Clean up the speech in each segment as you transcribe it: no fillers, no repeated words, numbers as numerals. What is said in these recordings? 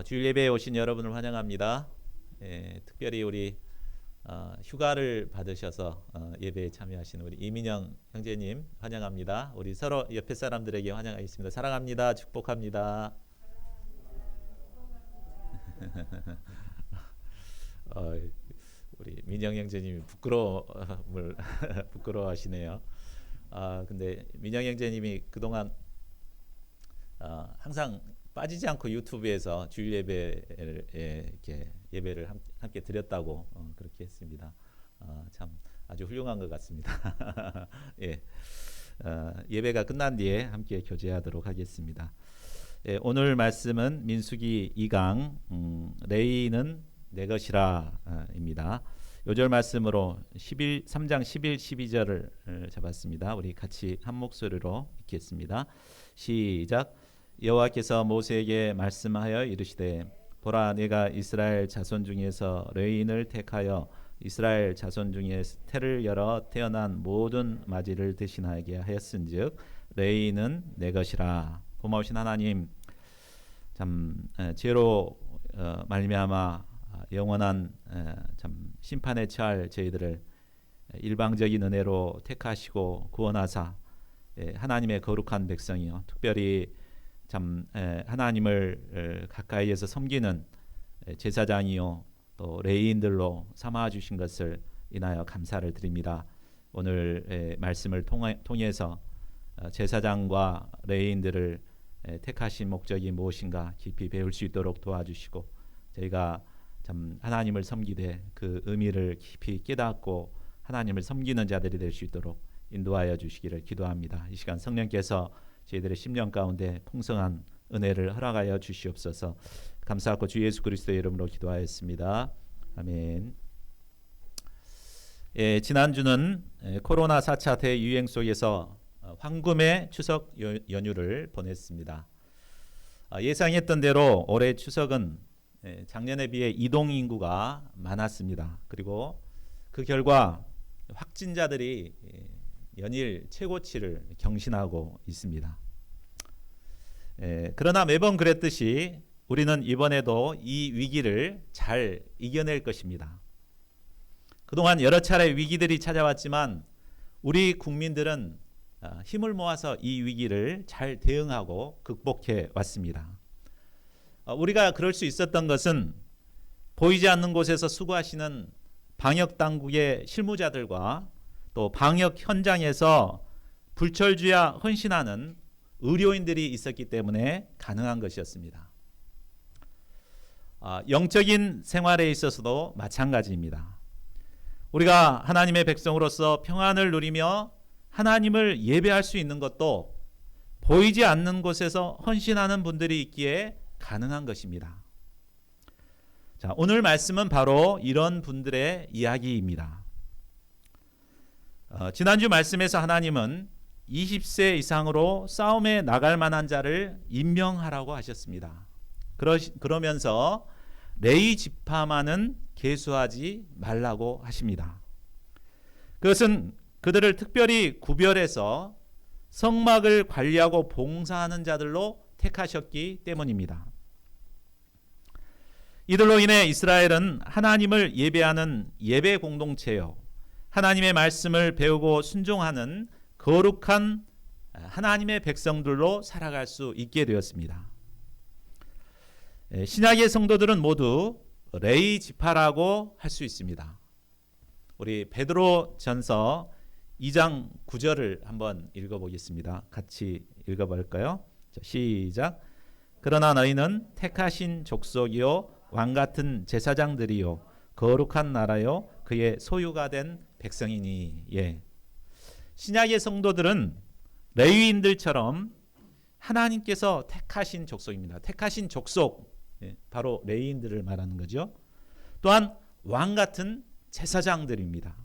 주일 예배에 오신 여러분을 환영합니다. 특별히 우리 휴가를 받으셔서 예배에 참여하시는 우리 이민영 형제님 환영합니다. 우리 서로 옆에 사람들에게 환영하겠습니다. 사랑합니다. 축복합니다. 우리 민영 형제님이 부끄러움을 부끄러워하시네요. 근데 민영 형제님이 그동안 항상 빠지지 않고 유튜브에서 주일 예배를 이렇게 예배를 함께 드렸다고 그렇게 했습니다. 참 아주 훌륭한 것 같습니다. 예, 예배가 끝난 뒤에 함께 교제하도록 하겠습니다. 예, 오늘 말씀은 민수기 2강 레이는 내 것이라입니다. 요절 말씀으로 3장 11, 12절을 잡았습니다. 우리 같이 한 목소리로 읽겠습니다. 시작. 여호와께서 모세에게 말씀하여 이르시되 보라 내가 이스라엘 자손 중에서 레인을 택하여 이스라엘 자손 중에 태를 열어 태어난 모든 마지를 대신하게 하였은즉 레인은 내 것이라. 고마우신 하나님, 참 죄로 말미암아 영원한 참 심판에 처할 저희들을 일방적인 은혜로 택하시고 구원하사 하나님의 거룩한 백성이요, 특별히 참 하나님을 가까이에서 섬기는 제사장이요 또 레위인들로 삼아 주신 것을 인하여 감사를 드립니다. 오늘 말씀을 통해서 제사장과 레위인들을 택하신 목적이 무엇인가 깊이 배울 수 있도록 도와주시고, 저희가 참 하나님을 섬기되 그 의미를 깊이 깨닫고 하나님을 섬기는 자들이 될 수 있도록 인도하여 주시기를 기도합니다. 이 시간 성령께서 저희들의 심령 가운데 풍성한 은혜를 허락하여 주시옵소서. 감사하고 주 예수 그리스도의 이름으로 기도하였습니다. 아멘. 예, 지난주는 코로나 4차 대유행 속에서 황금의 추석 연휴를 보냈습니다. 예상했던 대로 올해 추석은 작년에 비해 이동 인구가 많았습니다. 그리고 그 결과 확진자들이 연일 최고치를 경신하고 있습니다. 그러나 매번 그랬듯이 우리는 이번에도 이 위기를 잘 이겨낼 것입니다. 그동안 여러 차례 위기들이 찾아왔지만 우리 국민들은 힘을 모아서 이 위기를 잘 대응하고 극복해 왔습니다. 우리가 그럴 수 있었던 것은 보이지 않는 곳에서 수고하시는 방역 당국의 실무자들과 또 방역 현장에서 불철주야 헌신하는 의료인들이 있었기 때문에 가능한 것이었습니다. 영적인 생활에 있어서도 마찬가지입니다. 우리가 하나님의 백성으로서 평안을 누리며 하나님을 예배할 수 있는 것도 보이지 않는 곳에서 헌신하는 분들이 있기에 가능한 것입니다. 자, 오늘 말씀은 바로 이런 분들의 이야기입니다. 지난주 말씀에서 하나님은 20세 이상으로 싸움에 나갈 만한 자를 임명하라고 하셨습니다. 그러면서 레위 지파만은 계수하지 말라고 하십니다. 그것은 그들을 특별히 구별해서 성막을 관리하고 봉사하는 자들로 택하셨기 때문입니다. 이들로 인해 이스라엘은 하나님을 예배하는 예배 공동체요, 하나님의 말씀을 배우고 순종하는 거룩한 하나님의 백성들로 살아갈 수 있게 되었습니다. 신약의 성도들은 모두 레위 지파라고 할 수 있습니다. 우리 베드로 전서 2장 9절을 한번 읽어보겠습니다. 같이 읽어볼까요? 시작. 그러나 너희는 택하신 족속이요 왕같은 제사장들이요 거룩한 나라요 그의 소유가 된 백성이니. 예. 신약의 성도들은 레위인들처럼 하나님께서 택하신 족속입니다. 택하신 족속, 바로 레위인들을 말하는 거죠. 또한 왕같은 제사장들입니다.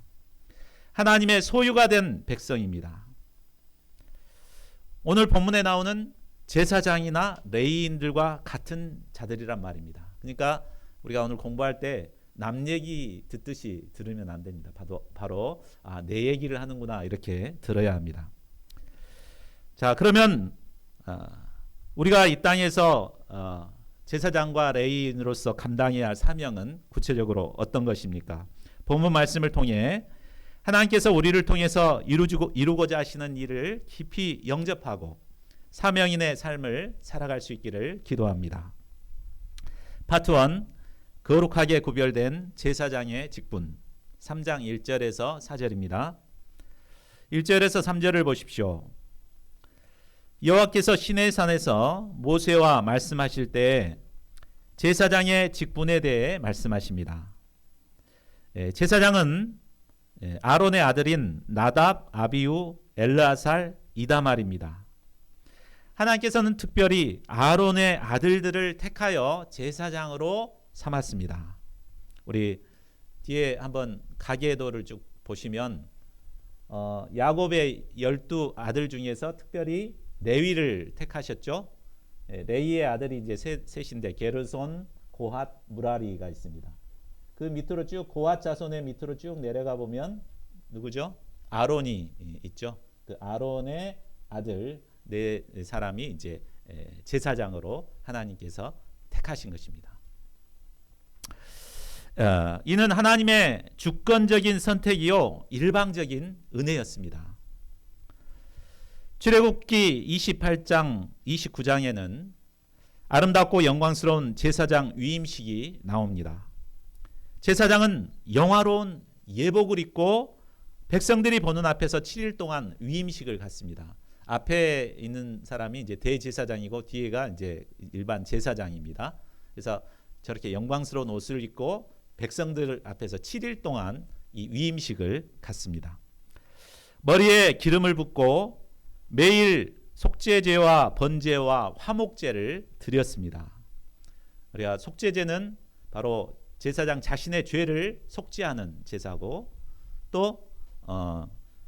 하나님의 소유가 된 백성입니다. 오늘 본문에 나오는 제사장이나 레위인들과 같은 자들이란 말입니다. 그러니까 우리가 오늘 공부할 때 남 얘기 듣듯이 들으면 안 됩니다. 바로 내 얘기를 하는구나 이렇게 들어야 합니다. 자, 그러면 우리가 이 땅에서 제사장과 레위인으로서 감당해야 할 사명은 구체적으로 어떤 것입니까? 본문 말씀을 통해 하나님께서 우리를 통해서 이루고자 하시는 일을 깊이 영접하고 사명인의 삶을 살아갈 수 있기를 기도합니다. 파트 1, 거룩하게 구별된 제사장의 직분, 3장 1절에서 4절입니다. 1절에서 3절을 보십시오. 여호와께서 시내산에서 모세와 말씀하실 때 제사장의 직분에 대해 말씀하십니다. 제사장은 아론의 아들인 나답, 아비후, 엘르아살, 이다말입니다. 하나님께서는 특별히 아론의 아들들을 택하여 제사장으로 삼았습니다. 우리 뒤에 한번 가계도를 쭉 보시면 야곱의 12 아들 중에서 특별히 레위를 택하셨죠. 레위의 아들이 이제 셋인데 게르손, 고핫, 무라리가 있습니다. 그 밑으로 쭉 고핫 자손의 밑으로 쭉 내려가 보면 누구죠? 아론이 있죠. 그 아론의 아들 네 사람이 이제 제사장으로 하나님께서 택하신 것입니다. 이는 하나님의 주권적인 선택이요 일방적인 은혜였습니다. 출애굽기 28장 29장에는 아름답고 영광스러운 제사장 위임식이 나옵니다. 제사장은 영화로운 예복을 입고 백성들이 보는 앞에서 7일 동안 위임식을 갖습니다. 앞에 있는 사람이 이제 대제사장이고 뒤에가 이제 일반 제사장입니다. 그래서 저렇게 영광스러운 옷을 입고 백성들 앞에서 7일 동안 이 위임식을 갖습니다. 머리에 기름을 붓고 매일 속죄제와 번제와 화목제를 드렸습니다. 우리가 속죄제는 바로 제사장 자신의 죄를 속죄하는 제사고, 또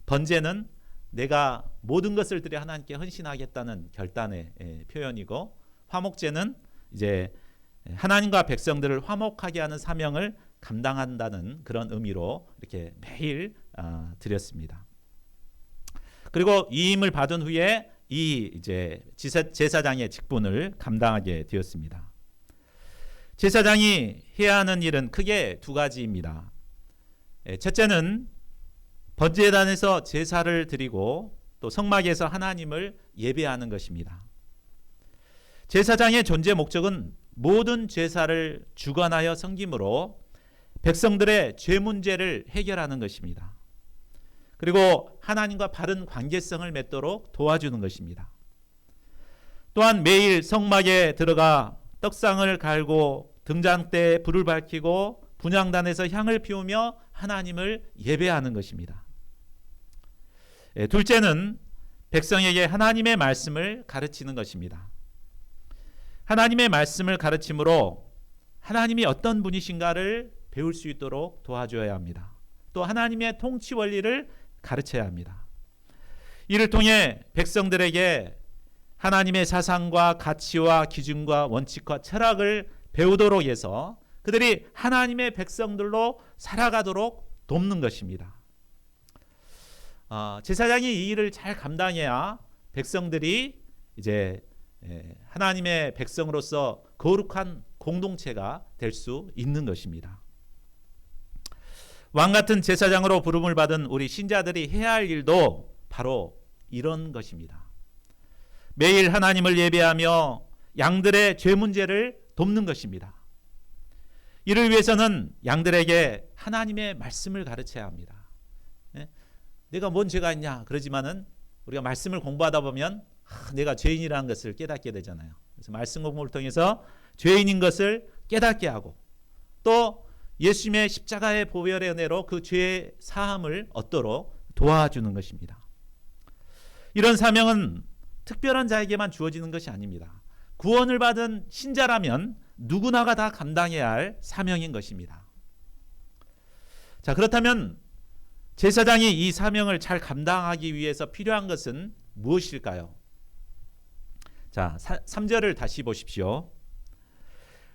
번제는 내가 모든 것을 드려 하나님께 헌신하겠다는 결단의 표현이고, 화목제는 이제 하나님과 백성들을 화목하게 하는 사명을 감당한다는 그런 의미로 이렇게 매일 드렸습니다. 그리고 위임을 받은 후에 이 이제 제사장의 직분을 감당하게 되었습니다. 제사장이 해야 하는 일은 크게 두 가지입니다. 첫째는 번제단에서 제사를 드리고 또 성막에서 하나님을 예배하는 것입니다. 제사장의 존재 목적은 모든 제사를 주관하여 섬김으로 백성들의 죄 문제를 해결하는 것입니다. 그리고 하나님과 바른 관계성을 맺도록 도와주는 것입니다. 또한 매일 성막에 들어가 떡상을 갈고 등잔대에 불을 밝히고 분향단에서 향을 피우며 하나님을 예배하는 것입니다. 둘째는 백성에게 하나님의 말씀을 가르치는 것입니다. 하나님의 말씀을 가르침으로 하나님이 어떤 분이신가를 배울 수 있도록 도와줘야 합니다. 또 하나님의 통치 원리를 가르쳐야 합니다. 이를 통해 백성들에게 하나님의 사상과 가치와 기준과 원칙과 철학을 배우도록 해서 그들이 하나님의 백성들로 살아가도록 돕는 것입니다. 제사장이 이 일을 잘 감당해야 백성들이 이제 하나님의 백성으로서 거룩한 공동체가 될 수 있는 것입니다. 왕 같은 제사장으로 부름을 받은 우리 신자들이 해야 할 일도 바로 이런 것입니다. 매일 하나님을 예배하며 양들의 죄 문제를 돕는 것입니다. 이를 위해서는 양들에게 하나님의 말씀을 가르쳐야 합니다. 내가 뭔 죄가 있냐 그러지만은 우리가 말씀을 공부하다 보면 내가 죄인이라는 것을 깨닫게 되잖아요. 그래서 말씀 공부를 통해서 죄인인 것을 깨닫게 하고 또 예수님의 십자가의 보혈의 은혜로 그 죄의 사함을 얻도록 도와주는 것입니다. 이런 사명은 특별한 자에게만 주어지는 것이 아닙니다. 구원을 받은 신자라면 누구나가 다 감당해야 할 사명인 것입니다. 자, 그렇다면 제사장이 이 사명을 잘 감당하기 위해서 필요한 것은 무엇일까요? 자, 3절을 다시 보십시오.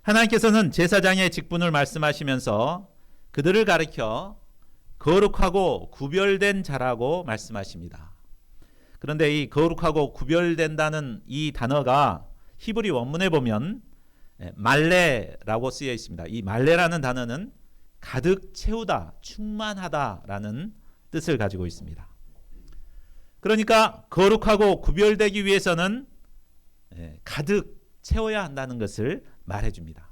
하나님께서는 제사장의 직분을 말씀하시면서 그들을 가리켜 거룩하고 구별된 자라고 말씀하십니다. 그런데 이 거룩하고 구별된다는 이 단어가 히브리 원문에 보면 말레라고 쓰여 있습니다. 이 말레라는 단어는 가득 채우다, 충만하다라는 뜻을 가지고 있습니다. 그러니까 거룩하고 구별되기 위해서는 가득 채워야 한다는 것을 말해줍니다.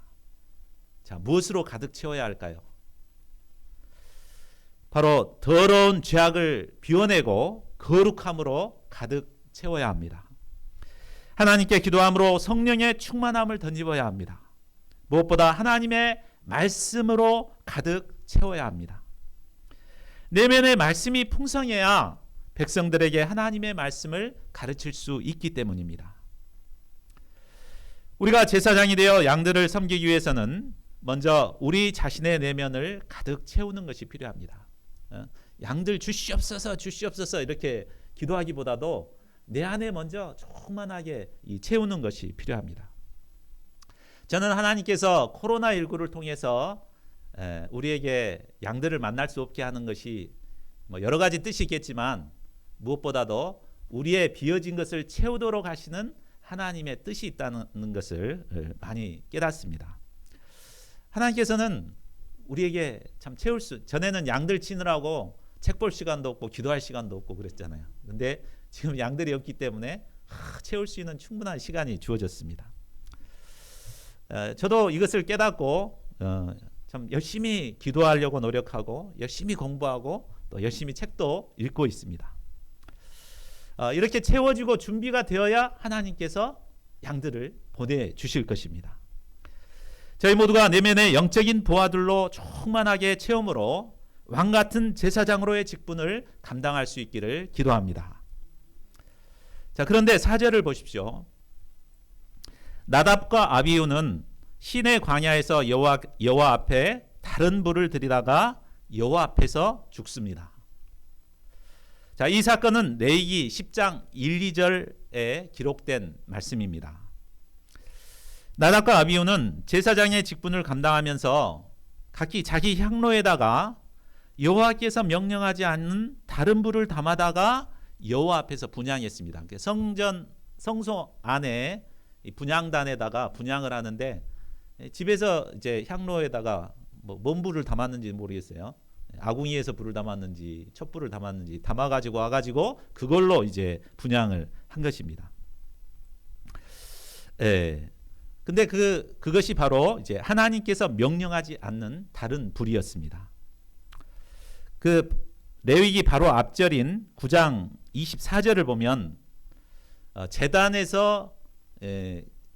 자, 무엇으로 가득 채워야 할까요? 바로 더러운 죄악을 비워내고 거룩함으로 가득 채워야 합니다. 하나님께 기도함으로 성령의 충만함을 덧입어야 합니다. 무엇보다 하나님의 말씀으로 가득 채워야 합니다. 내면의 말씀이 풍성해야 백성들에게 하나님의 말씀을 가르칠 수 있기 때문입니다. 우리가 제사장이 되어 양들을 섬기기 위해서는 먼저 우리 자신의 내면을 가득 채우는 것이 필요합니다. 양들 주시옵소서 주시옵소서 이렇게 기도하기보다도 내 안에 먼저 충만하게 채우는 것이 필요합니다. 저는 하나님께서 코로나19를 통해서 우리에게 양들을 만날 수 없게 하는 것이 여러 가지 뜻이 있겠지만 무엇보다도 우리의 비어진 것을 채우도록 하시는 하나님의 뜻이 있다는 것을 많이 깨닫습니다. 하나님께서는 우리에게 참 채울 수, 전에는 양들 치느라고 책 볼 시간도 없고 기도할 시간도 없고 그랬잖아요. 근데 지금 양들이 없기 때문에 채울 수 있는 충분한 시간이 주어졌습니다. 저도 이것을 깨닫고 참 열심히 기도하려고 노력하고 열심히 공부하고 또 열심히 책도 읽고 있습니다. 이렇게 채워지고 준비가 되어야 하나님께서 양들을 보내주실 것입니다. 저희 모두가 내면의 영적인 보화들로 충만하게 채움으로 왕같은 제사장으로의 직분을 감당할 수 있기를 기도합니다. 자, 그런데 4절을 보십시오. 나답과 아비후는 시내 광야에서 여호와 앞에 다른 불을 들이다가 여호와 앞에서 죽습니다. 자, 이 사건은 레위기 10장 1, 2절에 기록된 말씀입니다. 나답과 아비후는 제사장의 직분을 감당하면서 각기 자기 향로에다가 여호와께서 명령하지 않는 다른 불을 담아다가 여호와 앞에서 분향했습니다. 성소 안에 분향단에다가 분향을 하는데 집에서 이제 향로에다가 뭔 불을 담았는지 모르겠어요. 아궁이에서 불을 담았는지 촛불을 담았는지 담아가지고 와가지고 그걸로 이제 분향을 한 것입니다. 근데 그것이 바로 이제 하나님께서 명령하지 않는 다른 불이었습니다. 그 레위기 바로 앞절인 9장 24절을 보면 제단에서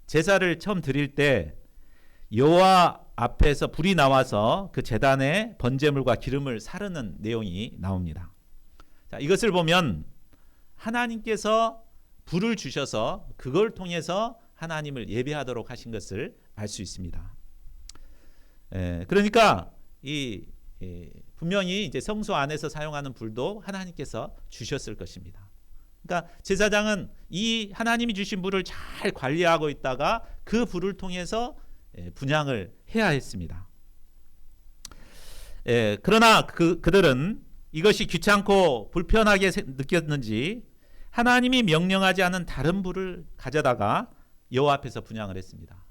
제사를 처음 드릴 때 여호와 앞에서 불이 나와서 그 제단에 번제물과 기름을 사르는 내용이 나옵니다. 자, 이것을 보면 하나님께서 불을 주셔서 그걸 통해서 하나님을 예배하도록 하신 것을 알 수 있습니다. 그러니까 분명히 이제 성소 안에서 사용하는 불도 하나님께서 주셨을 것입니다. 그러니까 제사장은 이 하나님이 주신 불을 잘 관리하고 있다가 그 불을 통해서 분향을 해야 했습니다. 그러나 그들은 이것이 귀찮고 불편하게 느꼈는지 하나님이 명령하지 않은 다른 불을 가져다가 여호와 앞에서 분향을 했습니다.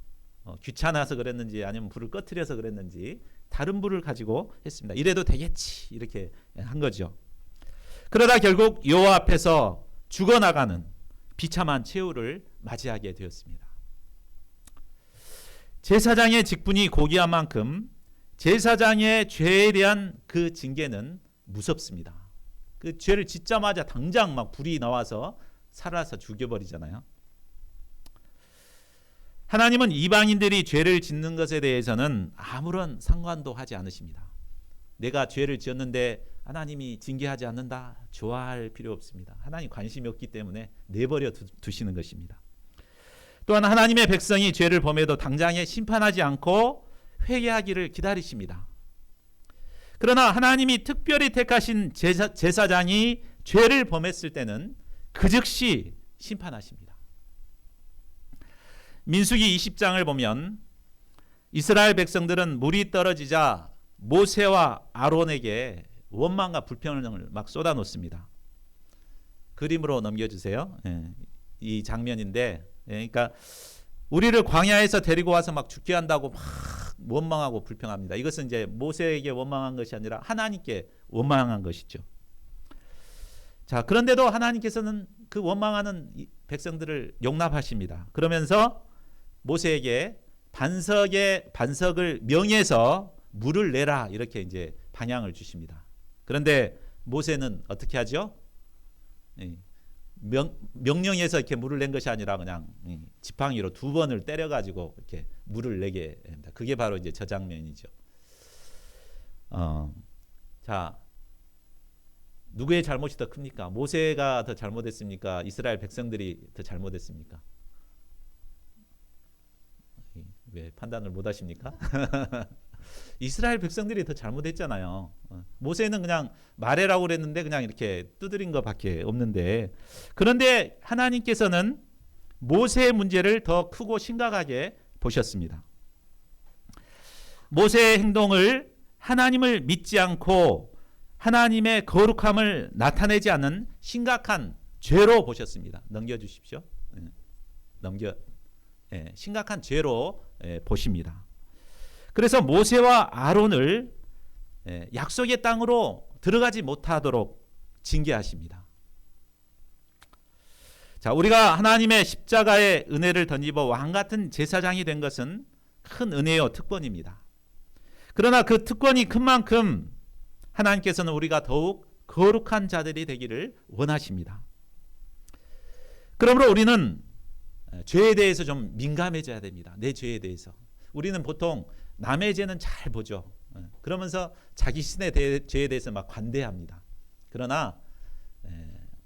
귀찮아서 그랬는지 아니면 불을 꺼트려서 그랬는지 다른 불을 가지고 했습니다. 이래도 되겠지 이렇게 한 거죠. 그러다 결국 여호와 앞에서 죽어나가는 비참한 최후를 맞이하게 되었습니다. 제사장의 직분이 고귀한 만큼 제사장의 죄에 대한 그 징계는 무섭습니다. 그 죄를 짓자마자 당장 막 불이 나와서 살아서 죽여버리잖아요. 하나님은 이방인들이 죄를 짓는 것에 대해서는 아무런 상관도 하지 않으십니다. 내가 죄를 지었는데 하나님이 징계하지 않는다, 좋아할 필요 없습니다. 하나님 관심이 없기 때문에 내버려 두시는 것입니다. 또한 하나님의 백성이 죄를 범해도 당장에 심판하지 않고 회개하기를 기다리십니다. 그러나 하나님이 특별히 택하신 제사장이 죄를 범했을 때는 그 즉시 심판하십니다. 민수기 20장을 보면 이스라엘 백성들은 물이 떨어지자 모세와 아론에게 원망과 불평을 막 쏟아놓습니다. 그림으로 넘겨주세요. 이 장면인데, 그러니까 우리를 광야에서 데리고 와서 막 죽게 한다고 막 원망하고 불평합니다. 이것은 이제 모세에게 원망한 것이 아니라 하나님께 원망한 것이죠. 자, 그런데도 하나님께서는 그 원망하는 백성들을 용납하십니다. 그러면서 모세에게 반석을 명해서 물을 내라 이렇게 이제 방향을 주십니다. 그런데 모세는 어떻게 하죠? 명령해서 이렇게 물을 낸 것이 아니라 그냥 지팡이로 2번을 때려가지고 이렇게 물을 내게 합니다. 그게 바로 이제 저 장면이죠. 자, 누구의 잘못이 더 큽니까? 모세가 더 잘못했습니까? 이스라엘 백성들이 더 잘못했습니까? 왜 판단을 못 하십니까? 이스라엘 백성들이 더 잘못했잖아요. 모세는 그냥 말해라고 그랬는데 그냥 이렇게 두드린 것밖에 없는데, 그런데 하나님께서는 모세의 문제를 더 크고 심각하게 보셨습니다. 모세의 행동을 하나님을 믿지 않고 하나님의 거룩함을 나타내지 않는 심각한 죄로 보셨습니다. 넘겨주십시오. 심각한 죄로 보십니다. 그래서 모세와 아론을 약속의 땅으로 들어가지 못하도록 징계하십니다. 자, 우리가 하나님의 십자가의 은혜를 덧입어 왕같은 제사장이 된 것은 큰 은혜요 특권입니다. 그러나 그 특권이 큰 만큼 하나님께서는 우리가 더욱 거룩한 자들이 되기를 원하십니다. 그러므로 우리는 죄에 대해서 좀 민감해져야 됩니다. 내 죄에 대해서. 우리는 보통 남의 죄는 잘 보죠. 그러면서 자기 신의 죄에 대해서 막 관대합니다. 그러나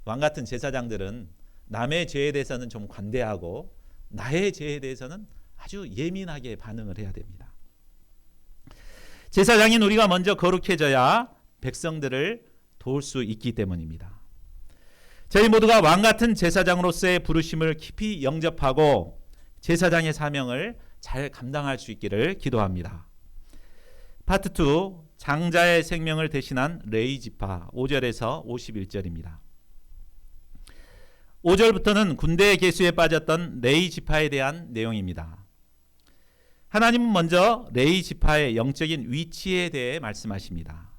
왕같은 제사장들은 남의 죄에 대해서는 좀 관대하고 나의 죄에 대해서는 아주 예민하게 반응을 해야 됩니다. 제사장인 우리가 먼저 거룩해져야 백성들을 도울 수 있기 때문입니다. 저희 모두가 왕같은 제사장으로서의 부르심을 깊이 영접하고 제사장의 사명을 잘 감당할 수 있기를 기도합니다. 파트 2, 장자의 생명을 대신한 레위 지파 5절에서 51절입니다. 5절부터는 군대 계수에 빠졌던 레위 지파에 대한 내용입니다. 하나님은 먼저 레위 지파의 영적인 위치에 대해 말씀하십니다.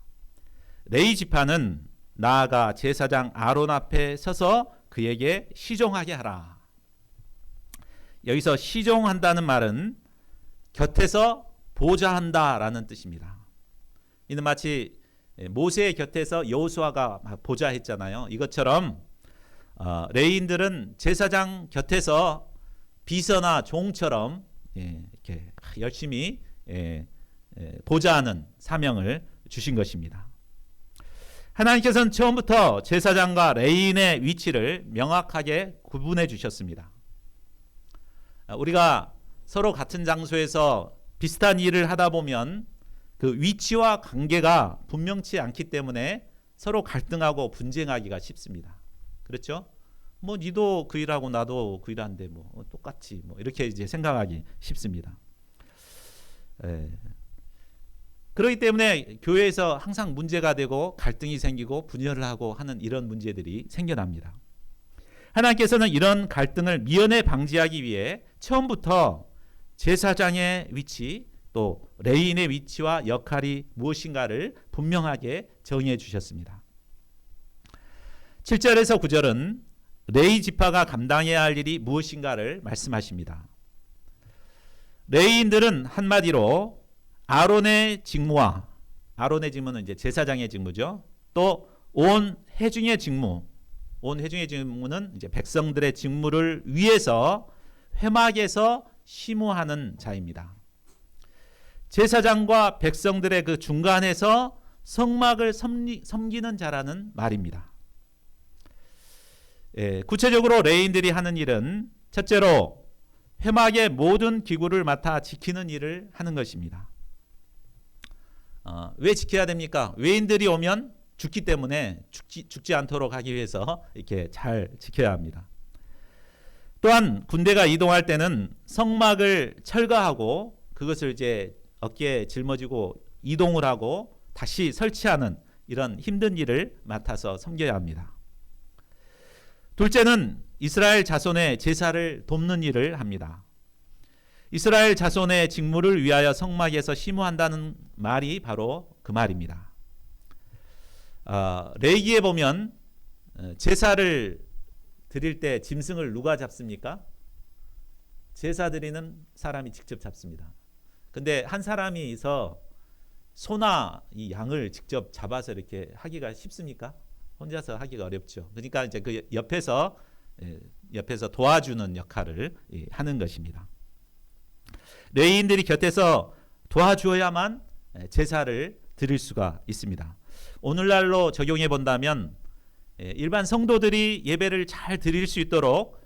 레위 지파는 나아가 제사장 아론 앞에 서서 그에게 시종하게 하라. 여기서 시종한다는 말은 곁에서 보좌한다라는 뜻입니다. 이는 마치 모세의 곁에서 여호수아가 보좌했잖아요. 이것처럼 레위인들은 제사장 곁에서 비서나 종처럼 이렇게 열심히 보좌하는 사명을 주신 것입니다. 하나님께서는 처음부터 제사장과 레위인의 위치를 명확하게 구분해 주셨습니다. 우리가 서로 같은 장소에서 비슷한 일을 하다 보면 그 위치와 관계가 분명치 않기 때문에 서로 갈등하고 분쟁하기가 쉽습니다. 그렇죠? 뭐 니도 그 일하고 나도 그 일하는데 뭐 똑같지 뭐 이렇게 이제 생각하기 쉽습니다. 그렇기 때문에 교회에서 항상 문제가 되고 갈등이 생기고 분열을 하고 하는 이런 문제들이 생겨납니다. 하나님께서는 이런 갈등을 미연에 방지하기 위해 처음부터 제사장의 위치 또 레위인의 위치와 역할이 무엇인가를 분명하게 정해 주셨습니다. 7절에서 9절은 레위 지파가 감당해야 할 일이 무엇인가를 말씀하십니다. 레위인들은 한마디로 아론의 직무와 아론의 직무는 이제 제사장의 직무죠. 또 온 회중의 직무, 온 회중의 직무는 이제 백성들의 직무를 위해서 회막에서 심우하는 자입니다. 제사장과 백성들의 그 중간에서 성막을 섬기는 자라는 말입니다. 구체적으로 레위인들이 하는 일은 첫째로 회막의 모든 기구를 맡아 지키는 일을 하는 것입니다. 왜 지켜야 됩니까? 외인들이 오면 죽기 때문에 죽지 않도록 하기 위해서 이렇게 잘 지켜야 합니다. 또한 군대가 이동할 때는 성막을 철거하고 그것을 이제 어깨에 짊어지고 이동을 하고 다시 설치하는 이런 힘든 일을 맡아서 섬겨야 합니다. 둘째는 이스라엘 자손의 제사를 돕는 일을 합니다. 이스라엘 자손의 직무를 위하여 성막에서 심호한다는 말이 바로 그 말입니다. 레위기에 보면 제사를 드릴 때 짐승을 누가 잡습니까? 제사 드리는 사람이 직접 잡습니다. 근데 한 사람이서 소나 이 양을 직접 잡아서 이렇게 하기가 쉽습니까? 혼자서 하기가 어렵죠. 그러니까 이제 그 옆에서 도와주는 역할을 하는 것입니다. 레위인들이 곁에서 도와주어야만 제사를 드릴 수가 있습니다. 오늘날로 적용해 본다면 일반 성도들이 예배를 잘 드릴 수 있도록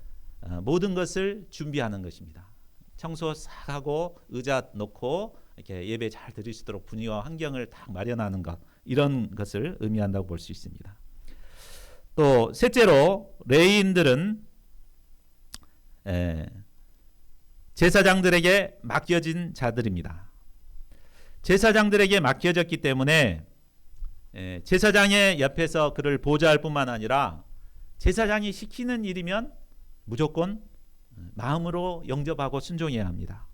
모든 것을 준비하는 것입니다. 청소 싹 하고 의자 놓고 이렇게 예배 잘 드릴 수 있도록 분위기와 환경을 딱 마련하는 것, 이런 것을 의미한다고 볼 수 있습니다. 또 셋째로 레위인들은 제사장들에게 맡겨진 자들입니다. 제사장들에게 맡겨졌기 때문에 제사장의 옆에서 그를 보좌할 뿐만 아니라 제사장이 시키는 일이면 무조건 마음으로 영접하고 순종해야 합니다.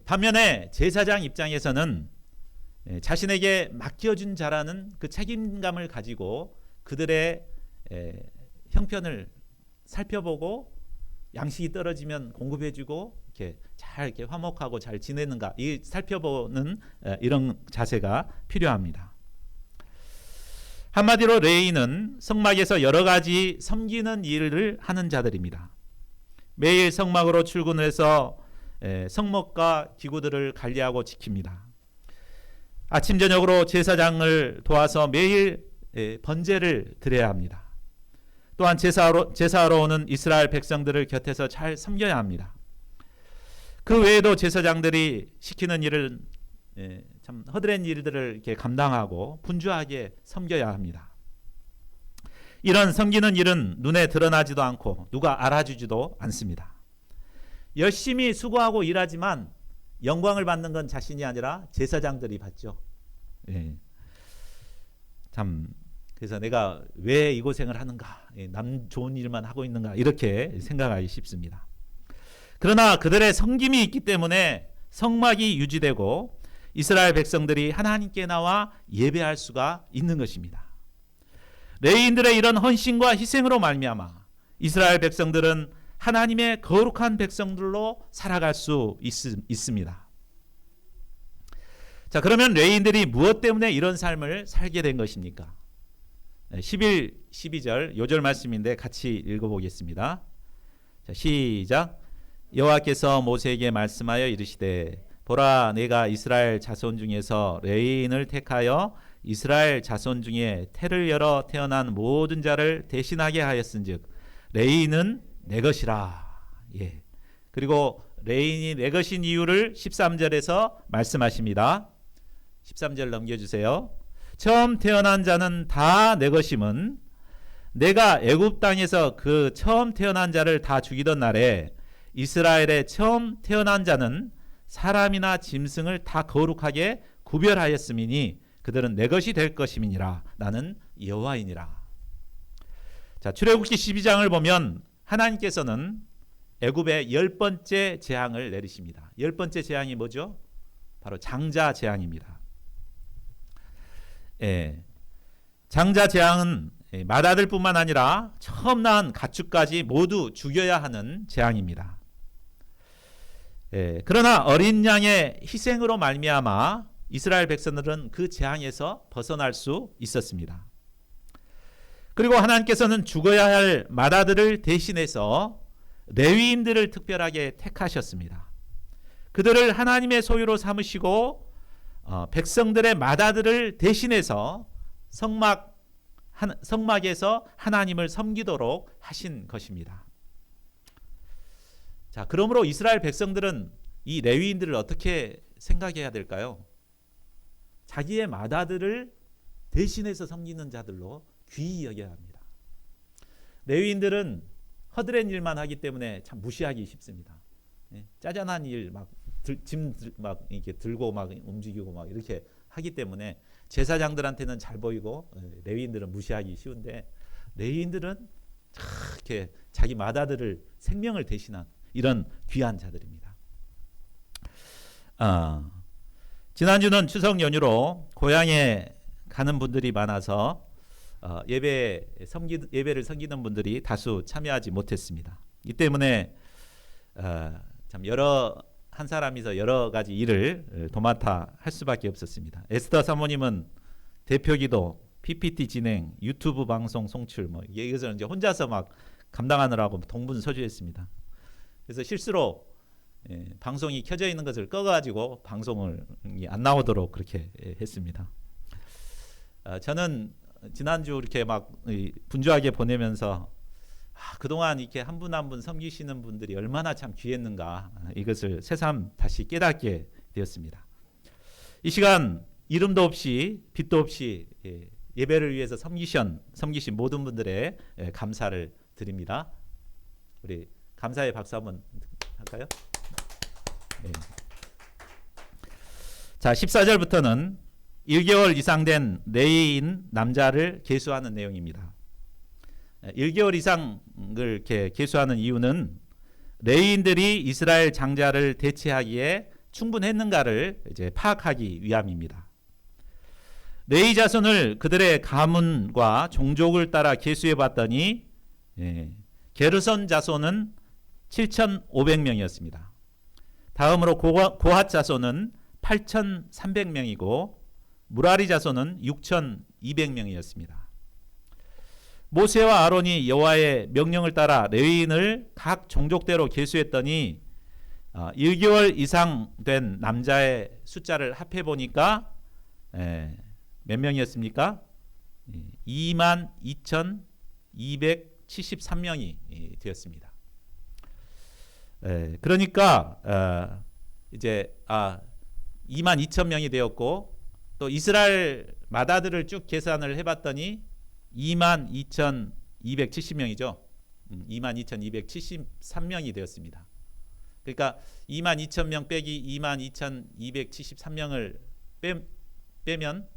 반면에 제사장 입장에서는 자신에게 맡겨준 자라는 그 책임감을 가지고 그들의 형편을 살펴보고 양식이 떨어지면 공급해주고 이렇게 잘 이렇게 화목하고 잘 지내는가 이 살펴보는 이런 자세가 필요합니다. 한마디로 레위인은 성막에서 여러 가지 섬기는 일을 하는 자들입니다. 매일 성막으로 출근을 해서 성목과 기구들을 관리하고 지킵니다. 아침 저녁으로 제사장을 도와서 매일 번제를 드려야 합니다. 또한 제사하러 오는 이스라엘 백성들을 곁에서 잘 섬겨야 합니다. 그 외에도 제사장들이 시키는 일을 참 허드렛 일들을 이렇게 감당하고 분주하게 섬겨야 합니다. 이런 섬기는 일은 눈에 드러나지도 않고 누가 알아주지도 않습니다. 열심히 수고하고 일하지만 영광을 받는 건 자신이 아니라 제사장들이 받죠. 참 그래서 내가 왜 이 고생을 하는가, 남 좋은 일만 하고 있는가 이렇게 생각하기 쉽습니다. 그러나 그들의 섬김이 있기 때문에 성막이 유지되고 이스라엘 백성들이 하나님께 나와 예배할 수가 있는 것입니다. 레위인들의 이런 헌신과 희생으로 말미암아 이스라엘 백성들은 하나님의 거룩한 백성들로 살아갈 수 있습니다. 자, 그러면 레위인들이 무엇 때문에 이런 삶을 살게 된 것입니까? 11, 12절 요절 말씀인데 같이 읽어보겠습니다. 자, 시작. 여호와께서 모세에게 말씀하여 이르시되 보라 내가 이스라엘 자손 중에서 레위인을 택하여 이스라엘 자손 중에 태를 열어 태어난 모든 자를 대신하게 하였은즉 레위인은 내 것이라. 그리고 레위인이 내 것인 이유를 13절에서 말씀하십니다. 13절 넘겨주세요. 처음 태어난 자는 다 내 것임은 내가 애굽 땅에서 그 처음 태어난 자를 다 죽이던 날에 이스라엘의 처음 태어난 자는 사람이나 짐승을 다 거룩하게 구별하였음이니 그들은 내 것이 될 것임이니라. 나는 여호와이니라. 자, 출애굽기 12장을 보면 하나님께서는 애굽에 10번째 재앙을 내리십니다. 10번째 재앙이 뭐죠? 바로 장자 재앙입니다. 장자 재앙은 맏아들뿐만 아니라 처음 낳은 가축까지 모두 죽여야 하는 재앙입니다. 그러나 어린 양의 희생으로 말미암아 이스라엘 백성들은 그 재앙에서 벗어날 수 있었습니다. 그리고 하나님께서는 죽어야 할 맏아들을 대신해서 레위인들을 특별하게 택하셨습니다. 그들을 하나님의 소유로 삼으시고 백성들의 맏아들을 대신해서 성막에서 하나님을 섬기도록 하신 것입니다. 자, 그러므로 이스라엘 백성들은 이 레위인들을 어떻게 생각해야 될까요? 자기의 맏아들을 대신해서 섬기는 자들로 귀히 여겨야 합니다. 레위인들은 허드렛 일만 하기 때문에 참 무시하기 쉽습니다. 짜잔한 일 막 짐 막 이렇게 들고 막 움직이고 막 이렇게 하기 때문에 제사장들한테는 잘 보이고 레위인들은 무시하기 쉬운데 레위인들은 이렇게 자기 맏아들을 생명을 대신한 이런 귀한 자들입니다. 지난주는 추석 연휴로 고향에 가는 분들이 많아서 예배를 섬기는 분들이 다수 참여하지 못했습니다. 이 때문에 참 한 사람이서 여러 가지 일을 도맡아 할 수밖에 없었습니다. 에스더 사모님은 대표기도, PPT 진행, 유튜브 방송 송출 이것을 이제 혼자서 막 감당하느라고 동분서주했습니다. 그래서 실수로 방송이 켜져 있는 것을 꺼가지고 방송이 안 나오도록 그렇게 했습니다. 저는 지난주 이렇게 막 분주하게 보내면서 그동안 이렇게 한 분 한 분 섬기시는 분들이 얼마나 참 귀했는가, 이것을 새삼 다시 깨닫게 되었습니다. 이 시간 이름도 없이 빛도 없이 예배를 위해서 섬기신 모든 분들의 감사를 드립니다. 우리 감사의 박수 한번 할까요? 네. 자, 14절부터는 1개월 이상 된 레위인 남자를 계수하는 내용입니다. 1개월 이상을 이렇게 계수하는 이유는 레위인들이 이스라엘 장자를 대체하기에 충분했는가를 이제 파악하기 위함입니다. 레위 자손을 그들의 가문과 종족을 따라 계수해 봤더니 게르손 자손은 7,500명이었습니다. 다음으로 고핫 자손은 8,300명이고 무라리 자손은 6,200명이었습니다. 모세와 아론이 여호와의 명령을 따라 레위인을 각 종족대로 계수했더니 1개월 이상 된 남자의 숫자를 합해 보니까 몇 명이었습니까? 22,273명이 되었습니다. 그러니까 이제 22,000명이 되었고, 또 이스라엘 마다들을 쭉 계산을 해봤더니 22,270명이죠. 22,273명이 되었습니다. 그러니까 22,000명 빼기 22,273명을 빼면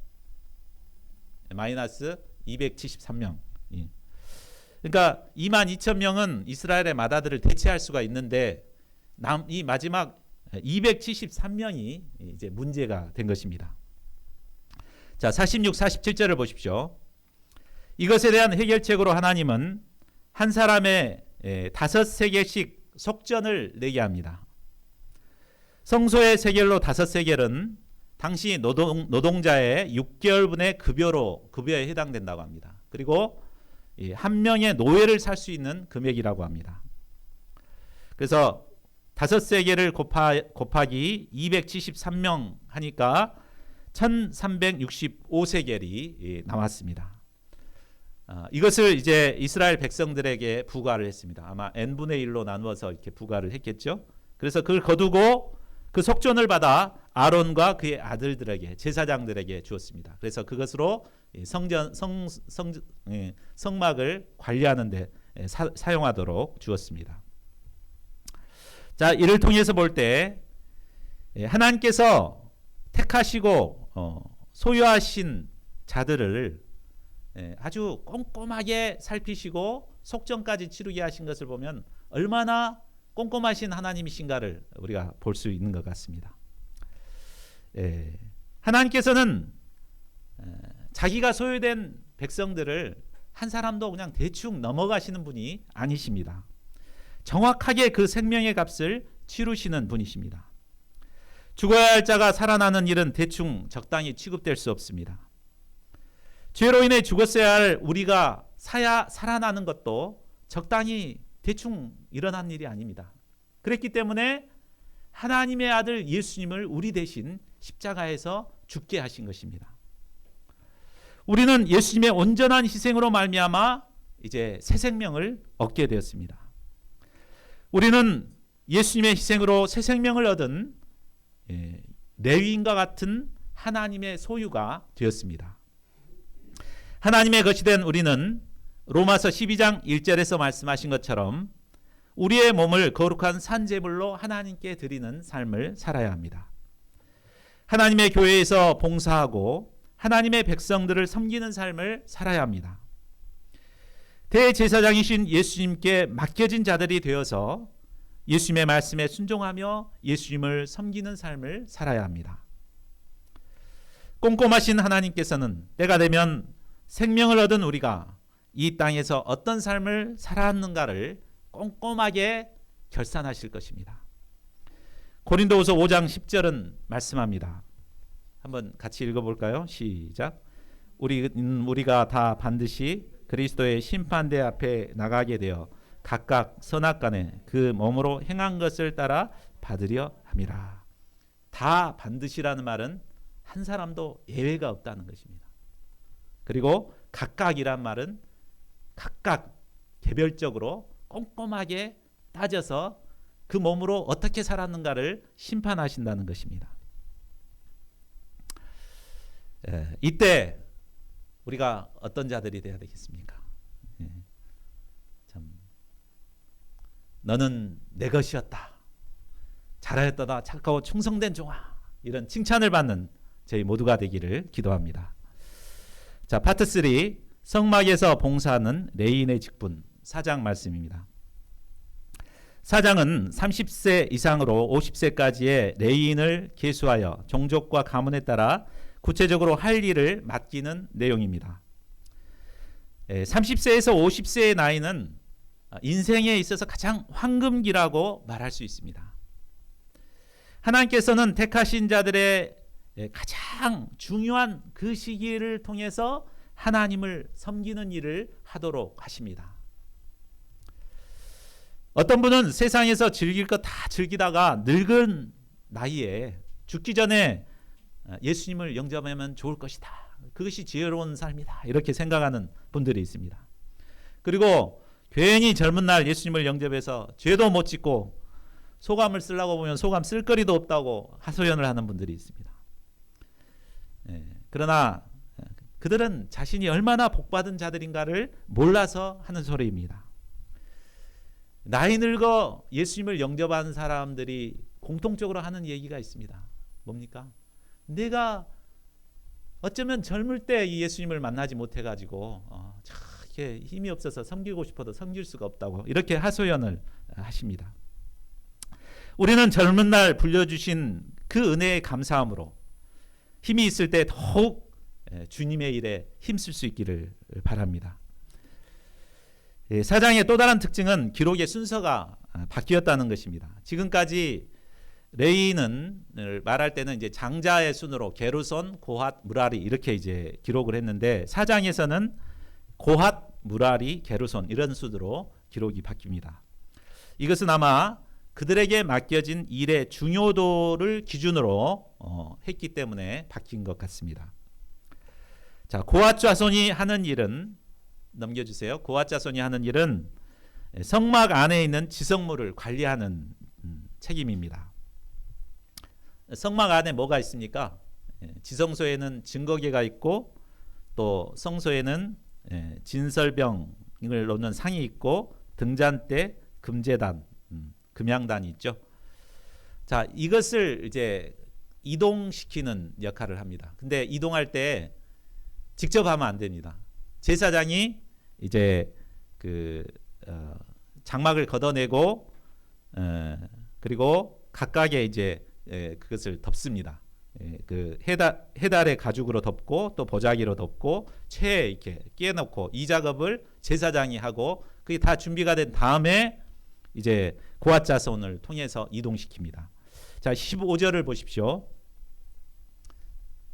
마이너스 273명. 그러니까 22,000명은 이스라엘의 마다들을 대체할 수가 있는데 이 마지막 273명이 이제 문제가 된 것입니다. 자, 46, 47절을 보십시오. 이것에 대한 해결책으로 하나님은 한 사람의 5세겔씩 속전을 내게 합니다. 성소의 세겔로 5세겔은 당시 노동자의 6개월분의 급여에 해당된다고 합니다. 그리고 한 명의 노예를 살 수 있는 금액이라고 합니다. 그래서 5세겔을 곱하기 273명 하니까 1365세겔이 나왔습니다. 이것을 이제 이스라엘 백성들에게 부과를 했습니다. 아마 n분의 1로 나누어서 이렇게 부과를 했겠죠. 그래서 그걸 거두고 그 속전을 받아 아론과 그의 아들들에게, 제사장들에게 주었습니다. 그래서 그것으로 성막을 관리하는 데 사용하도록 주었습니다. 자, 이를 통해서 볼 때 하나님께서 택하시고 소유하신 자들을 아주 꼼꼼하게 살피시고 속전까지 치르게 하신 것을 보면 얼마나 꼼꼼하신 하나님이신가를 우리가 볼 수 있는 것 같습니다. 하나님께서는 자기가 소유된 백성들을 한 사람도 그냥 대충 넘어가시는 분이 아니십니다. 정확하게 그 생명의 값을 치르시는 분이십니다. 죽어야 할 자가 살아나는 일은 대충 적당히 취급될 수 없습니다. 죄로 인해 죽었어야 할 우리가 살아나는 것도 적당히 대충 일어난 일이 아닙니다. 그랬기 때문에 하나님의 아들 예수님을 우리 대신 십자가에서 죽게 하신 것입니다. 우리는 예수님의 온전한 희생으로 말미암아 이제 새 생명을 얻게 되었습니다. 우리는 예수님의 희생으로 새 생명을 얻은 레위인과 같은 하나님의 소유가 되었습니다. 하나님의 것이 된 우리는 로마서 12장 1절에서 말씀하신 것처럼 우리의 몸을 거룩한 산제물로 하나님께 드리는 삶을 살아야 합니다. 하나님의 교회에서 봉사하고 하나님의 백성들을 섬기는 삶을 살아야 합니다. 대제사장이신 예수님께 맡겨진 자들이 되어서 예수님의 말씀에 순종하며 예수님을 섬기는 삶을 살아야 합니다. 꼼꼼하신 하나님께서는 때가 되면 생명을 얻은 우리가 이 땅에서 어떤 삶을 살았는가를 꼼꼼하게 결산하실 것입니다. 고린도후서 5장 10절은 말씀합니다. 한번 같이 읽어볼까요? 시작. 우리가 다 반드시 그리스도의 심판대 앞에 나가게 되어 각각 선악간에 그 몸으로 행한 것을 따라 받으려 함이라. 다 반드시라는 말은 한 사람도 예외가 없다는 것입니다. 그리고 각각이란 말은 각각 개별적으로 꼼꼼하게 따져서 그 몸으로 어떻게 살았는가를 심판하신다는 것입니다. 이때 우리가 어떤 자들이 되어야 되겠습니까? 참, 너는 내 것이었다. 잘하였다. 착하고 충성된 종아. 이런 칭찬을 받는 저희 모두가 되기를 기도합니다. 자, 파트 3 성막에서 봉사하는 레위인의 직분 4장 말씀입니다. 4장은 30세 이상으로 50세까지의 레위인을 계수하여 종족과 가문에 따라 구체적으로 할 일을 맡기는 내용입니다. 30세에서 50세의 나이는 인생에 있어서 가장 황금기라고 말할 수 있습니다. 하나님께서는 택하신 자들의 가장 중요한 그 시기를 통해서 하나님을 섬기는 일을 하도록 하십니다. 어떤 분은 세상에서 즐길 것 다 즐기다가 늙은 나이에 죽기 전에 예수님을 영접하면 좋을 것이다. 그것이 지혜로운 삶이다. 이렇게 생각하는 분들이 있습니다. 그리고 괜히 젊은 날 예수님을 영접해서 죄도 못 짓고 소감을 쓰려고 보면 소감 쓸 거리도 없다고 하소연을 하는 분들이 있습니다. 그러나 그들은 자신이 얼마나 복받은 자들인가를 몰라서 하는 소리입니다. 나이 늙어 예수님을 영접한 사람들이 공통적으로 하는 얘기가 있습니다. 뭡니까? 내가 어쩌면 젊을 때 이 예수님을 만나지 못해가지고 이렇게 힘이 없어서 섬기고 싶어도 섬길 수가 없다고 이렇게 하소연을 하십니다. 우리는 젊은 날 불려주신 그 은혜에 감사함으로 힘이 있을 때 더욱 주님의 일에 힘쓸 수 있기를 바랍니다. 사장의 또 다른 특징은 기록의 순서가 바뀌었다는 것입니다. 지금까지 레위인을 말할 때는 이제 장자의 순으로 게르손, 고핫, 무라리 이렇게 이제 기록을 했는데 사장에서는 고핫, 무라리, 게르손 이런 순으로 기록이 바뀝니다. 이것은 아마 그들에게 맡겨진 일의 중요도를 기준으로 했기 때문에 바뀐 것 같습니다. 자, 고핫 자손이 하는 일은 넘겨주세요. 고핫 자손이 하는 일은 성막 안에 있는 지성물을 관리하는 책임입니다. 성막 안에 뭐가 있습니까? 지성소에는 증거계가 있고 또 성소에는 진설병을 놓는 상이 있고 등잔대, 금제단, 금양단이 있죠. 자, 이것을 이제 이동시키는 역할을 합니다. 근데 이동할 때 직접 하면 안 됩니다. 제사장이 이제 그 장막을 걷어내고 그리고 각각의 이제 그것을 덮습니다. 그 해달의 가죽으로 덮고 또 보자기로 덮고 채에 이렇게 끼워놓고 이 작업을 제사장이 하고 그게 다 준비가 된 다음에 이제 고핫 자손을 통해서 이동시킵니다. 자, 15절을 보십시오.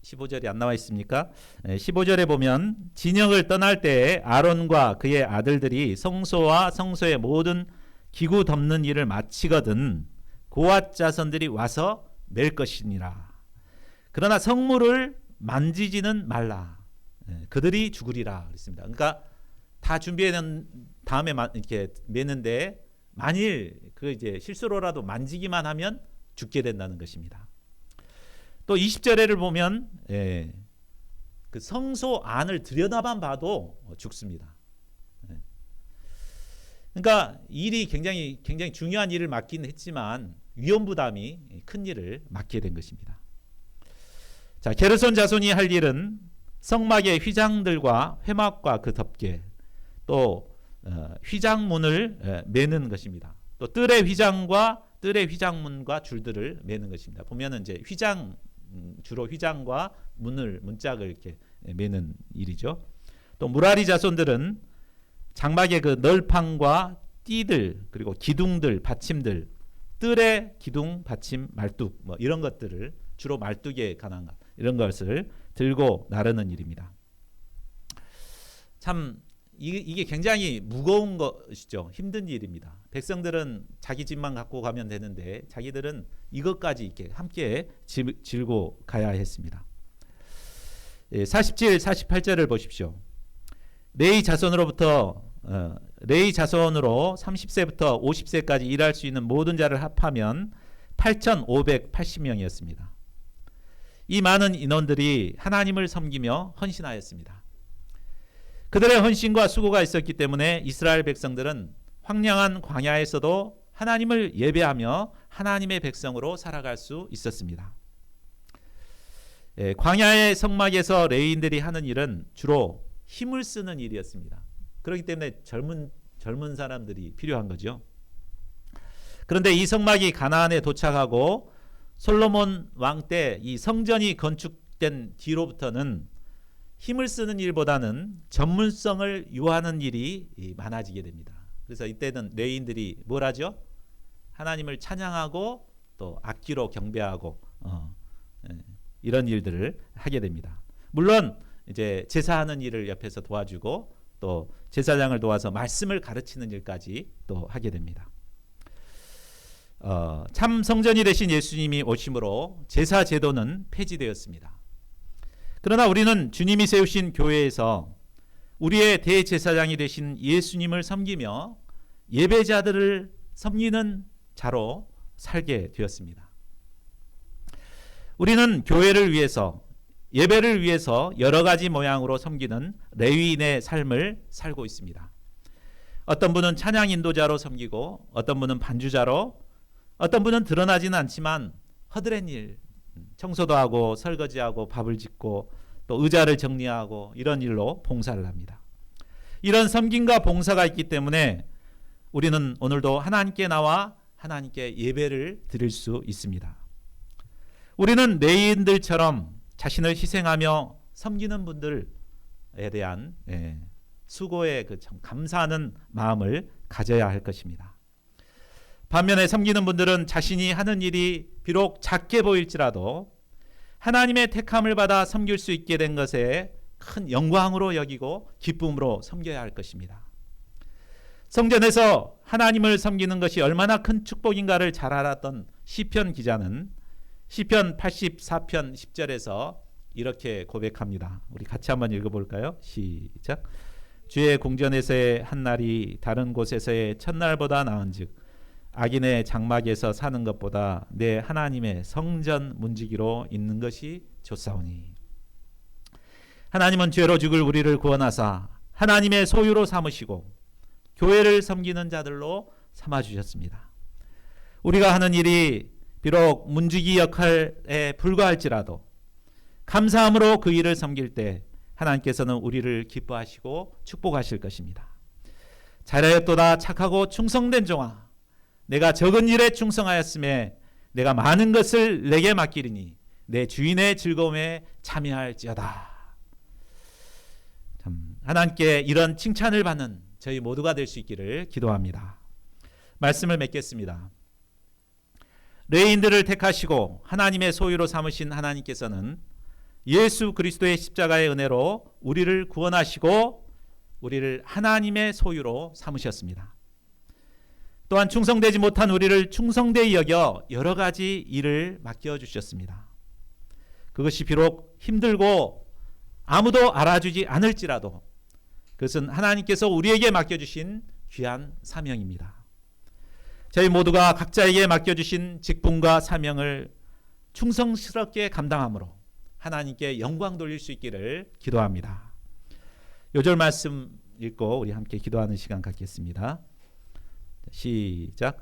15절이 안 나와 있습니까? 15절에 보면 진영을 떠날 때에 아론과 그의 아들들이 성소와 성소의 모든 기구 덮는 일을 마치거든 고핫 자손들이 와서 맬 것이니라. 그러나 성물을 만지지는 말라. 그들이 죽으리라 그랬습니다. 그러니까 다 준비해놓은 다음에 이렇게 매는데 만일 그 이제 실수로라도 만지기만 하면 죽게 된다는 것입니다. 또 20절에를 보면 그 성소 안을 들여다만 봐도 죽습니다. 그러니까 일이 굉장히 중요한 일을 맡긴 했지만 위험 부담이 큰 일을 맡게 된 것입니다. 자, 게르손 자손이 할 일은 성막의 휘장들과 회막과 그 덮개 또 휘장문을 매는 것입니다. 또 뜰의 휘장과 뜰의 휘장문과 줄들을 매는 것입니다. 보면은 이제 휘장 주로 휘장과 문짝을 이렇게 매는 일이죠. 또 무라리 자손들은 장막의 그 널판과 띠들 그리고 기둥들 받침들 뜰의 기둥 받침 말뚝 뭐 이런 것들을 주로 말뚝에 관한 것 이런 것을 들고 나르는 일입니다. 참 이게 굉장히 무거운 것이죠. 힘든 일입니다. 백성들은 자기 집만 갖고 가면 되는데 자기들은 이것까지 이렇게 함께 질고 가야 했습니다. 47, 48절을 보십시오. 레위 자손으로 30세부터 50세까지 일할 수 있는 모든 자를 합하면 8,580명이었습니다. 이 많은 인원들이 하나님을 섬기며 헌신하였습니다. 그들의 헌신과 수고가 있었기 때문에 이스라엘 백성들은 황량한 광야에서도 하나님을 예배하며 하나님의 백성으로 살아갈 수 있었습니다. 광야의 성막에서 레위인들이 하는 일은 주로 힘을 쓰는 일이었습니다. 그렇기 때문에 젊은 사람들이 필요한 거죠. 그런데 이 성막이 가나안에 도착하고 솔로몬 왕 때 이 성전이 건축된 뒤로부터는 힘을 쓰는 일보다는 전문성을 요하는 일이 많아지게 됩니다. 그래서 이때는 레위인들이 뭘 하죠? 하나님을 찬양하고 또 악기로 경배하고 이런 일들을 하게 됩니다. 물론 이제 제사하는 일을 옆에서 도와주고 또 제사장을 도와서 말씀을 가르치는 일까지 또 하게 됩니다. 참 성전이 되신 예수님이 오심으로 제사 제도는 폐지되었습니다. 그러나 우리는 주님이 세우신 교회에서 우리의 대제사장이 되신 예수님을 섬기며 예배자들을 섬기는 자로 살게 되었습니다. 우리는 교회를 위해서 예배를 위해서 여러 가지 모양으로 섬기는 레위인의 삶을 살고 있습니다. 어떤 분은 찬양 인도자로 섬기고 어떤 분은 반주자로 어떤 분은 드러나지는 않지만 허드렛 일 청소도 하고 설거지하고 밥을 짓고 또 의자를 정리하고 이런 일로 봉사를 합니다. 이런 섬김과 봉사가 있기 때문에 우리는 오늘도 하나님께 나와 하나님께 예배를 드릴 수 있습니다. 우리는 레위인들처럼 자신을 희생하며 섬기는 분들에 대한 수고에 참 감사하는 마음을 가져야 할 것입니다. 반면에 섬기는 분들은 자신이 하는 일이 비록 작게 보일지라도 하나님의 택함을 받아 섬길 수 있게 된 것에 큰 영광으로 여기고 기쁨으로 섬겨야 할 것입니다. 성전에서 하나님을 섬기는 것이 얼마나 큰 축복인가를 잘 알았던 시편 기자는 시편 84편 10절에서 이렇게 고백합니다. 우리 같이 한번 읽어볼까요? 시작. 주의 궁전에서의 한 날이 다른 곳에서의 첫날보다 나은즉 악인의 장막에서 사는 것보다 내 하나님의 성전 문지기로 있는 것이 좋사오니. 하나님은 죄로 죽을 우리를 구원하사 하나님의 소유로 삼으시고 교회를 섬기는 자들로 삼아주셨습니다. 우리가 하는 일이 비록 문지기 역할에 불과할지라도 감사함으로 그 일을 섬길 때 하나님께서는 우리를 기뻐하시고 축복하실 것입니다. 잘하였도다 착하고 충성된 종아, 내가 적은 일에 충성하였음에 내가 많은 것을 내게 맡기리니 내 주인의 즐거움에 참여할지어다. 참 하나님께 이런 칭찬을 받는 저희 모두가 될 수 있기를 기도합니다. 말씀을 맺겠습니다. 레위인들을 택하시고 하나님의 소유로 삼으신 하나님께서는 예수 그리스도의 십자가의 은혜로 우리를 구원하시고 우리를 하나님의 소유로 삼으셨습니다. 또한 충성되지 못한 우리를 충성되이 여겨 여러 가지 일을 맡겨주셨습니다. 그것이 비록 힘들고 아무도 알아주지 않을지라도 그것은 하나님께서 우리에게 맡겨주신 귀한 사명입니다. 저희 모두가 각자에게 맡겨주신 직분과 사명을 충성스럽게 감당함으로 하나님께 영광 돌릴 수 있기를 기도합니다. 요절 말씀 읽고 우리 함께 기도하는 시간 갖겠습니다. 시작.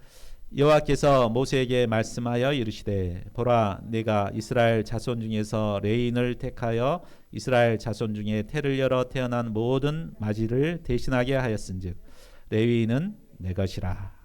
여호와께서 모세에게 말씀하여 이르시되 보라 내가 이스라엘 자손 중에서 레위인을 택하여 이스라엘 자손 중에 태를 열어 태어난 모든 마지를 대신하게 하였은즉 레위인은 내 것이라.